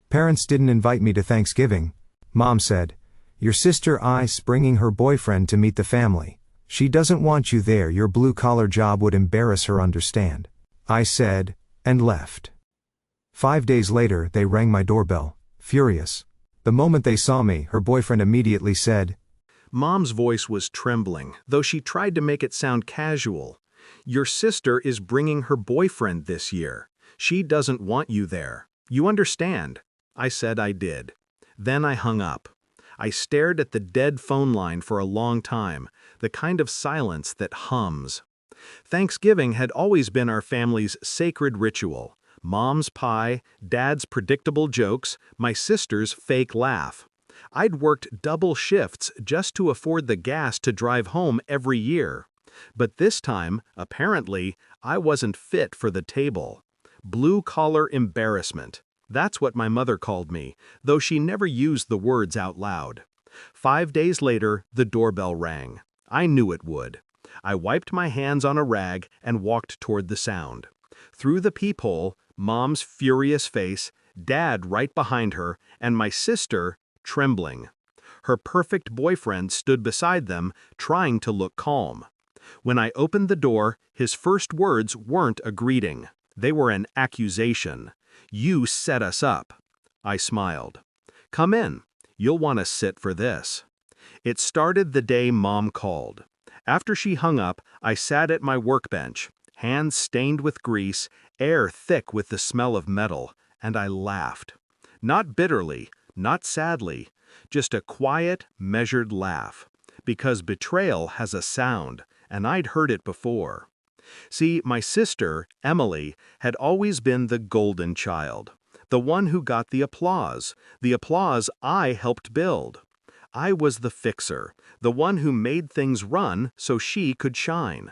Parents didn't invite me to Thanksgiving. Mom said, "Your sister I's bringing her boyfriend to meet the family. She doesn't want you there. Your blue-collar job would embarrass her, understand?" I said, and left. 5 days later, they rang my doorbell, furious. The moment they saw me, her boyfriend immediately said, Mom's voice was trembling, though she tried to make it sound casual. "Your sister is bringing her boyfriend this year. She doesn't want you there. You understand?" I said I did. Then I hung up. I stared at the dead phone line for a long time, the kind of silence that hums. Thanksgiving had always been our family's sacred ritual. Mom's pie, Dad's predictable jokes, my sister's fake laugh. I'd worked double shifts just to afford the gas to drive home every year. But this time, apparently, I wasn't fit for the table. Blue-collar embarrassment. That's what my mother called me, though she never used the words out loud. 5 days later, the doorbell rang. I knew it would. I wiped my hands on a rag and walked toward the sound. Through the peephole, Mom's furious face, Dad right behind her, and my sister, trembling. Her perfect boyfriend stood beside them, trying to look calm. When I opened the door, his first words weren't a greeting. They were an accusation. "You set us up." I smiled. "Come in. You'll want to sit for this." It started the day Mom called. After she hung up, I sat at my workbench, hands stained with grease, air thick with the smell of metal, and I laughed. Not bitterly, not sadly, just a quiet, measured laugh. Because betrayal has a sound, and I'd heard it before. See, my sister, Emily, had always been the golden child, the one who got the applause I helped build. I was the fixer, the one who made things run so she could shine.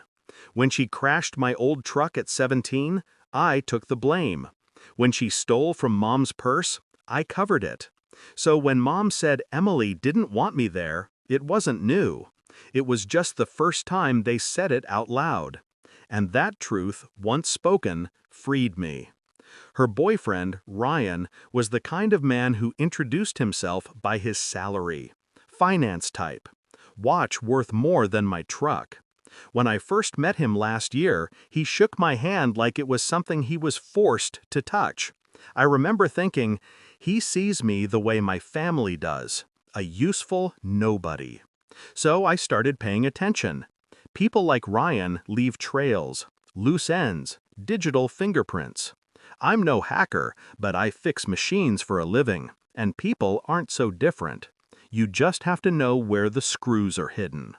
When she crashed my old truck at 17, I took the blame. When she stole from Mom's purse, I covered it. So when Mom said Emily didn't want me there, it wasn't new. It was just the first time they said it out loud. And that truth, once spoken, freed me. Her boyfriend, Ryan, was the kind of man who introduced himself by his salary. Finance type. Watch worth more than my truck. When I first met him last year, he shook my hand like it was something he was forced to touch. I remember thinking, he sees me the way my family does, a useful nobody. So I started paying attention. People like Ryan leave trails, loose ends, digital fingerprints. I'm no hacker, but I fix machines for a living, and people aren't so different. You just have to know where the screws are hidden.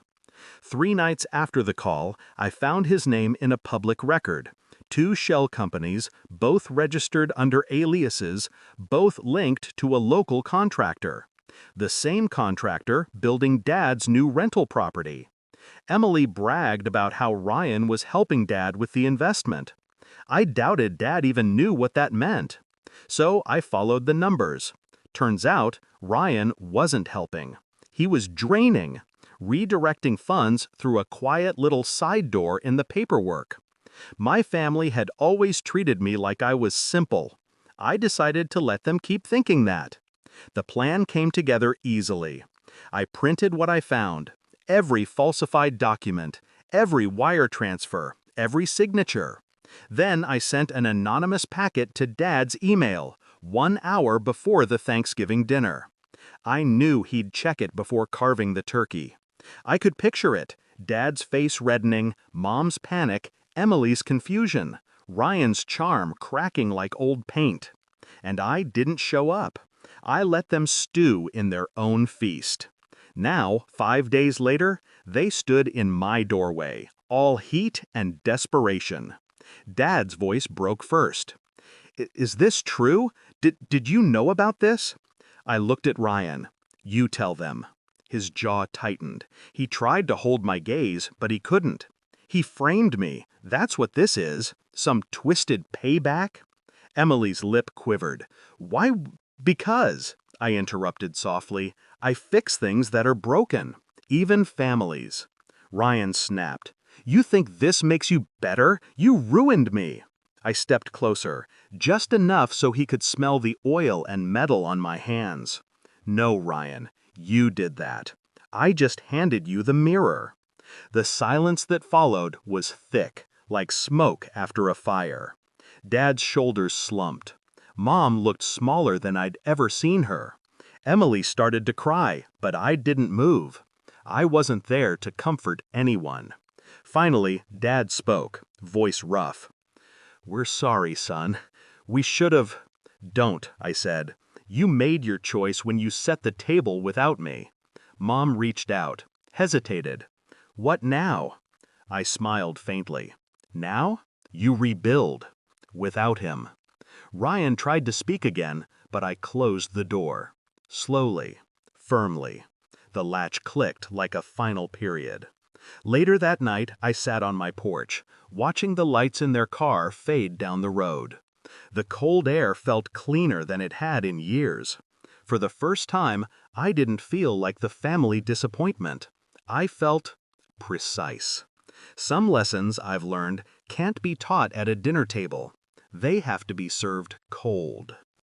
3 nights after the call, I found his name in a public record. 2 shell companies, both registered under aliases, both linked to a local contractor. The same contractor building Dad's new rental property. Emily bragged about how Ryan was helping Dad with the investment. I doubted Dad even knew what that meant. So I followed the numbers. Turns out, Ryan wasn't helping. He was draining, redirecting funds through a quiet little side door in the paperwork. My family had always treated me like I was simple. I decided to let them keep thinking that. The plan came together easily. I printed what I found. Every falsified document, every wire transfer, every signature. Then I sent an anonymous packet to Dad's email, 1 hour before the Thanksgiving dinner. I knew he'd check it before carving the turkey. I could picture it, Dad's face reddening, Mom's panic, Emily's confusion, Ryan's charm cracking like old paint. And I didn't show up. I let them stew in their own feast. Now, 5 days later, they stood in my doorway, all heat and desperation. Dad's voice broke first. "Is this true? Did you know about this?" I looked at Ryan. "You tell them." His jaw tightened. He tried to hold my gaze, but he couldn't. He framed me. That's what this is. Some twisted payback? Emily's lip quivered. "Why? Because," I interrupted softly, "I fix things that are broken, even families." Ryan snapped. "You think this makes you better? You ruined me." I stepped closer, just enough so he could smell the oil and metal on my hands. No, Ryan, you did that. I just handed you the mirror. The silence that followed was thick, like smoke after a fire. Dad's shoulders slumped. Mom looked smaller than I'd ever seen her. Emily started to cry, but I didn't move. I wasn't there to comfort anyone. Finally, Dad spoke, voice rough. "We're sorry, son. We should have—" "Don't," I said. "You made your choice when you set the table without me." Mom reached out, hesitated. "What now?" I smiled faintly. "Now? You rebuild. Without him." Ryan tried to speak again, but I closed the door. Slowly, firmly. The latch clicked like a final period. Later that night, I sat on my porch, watching the lights in their car fade down the road. The cold air felt cleaner than it had in years. For the first time, I didn't feel like the family disappointment. I felt precise. Some lessons, I've learned, can't be taught at a dinner table. They have to be served cold.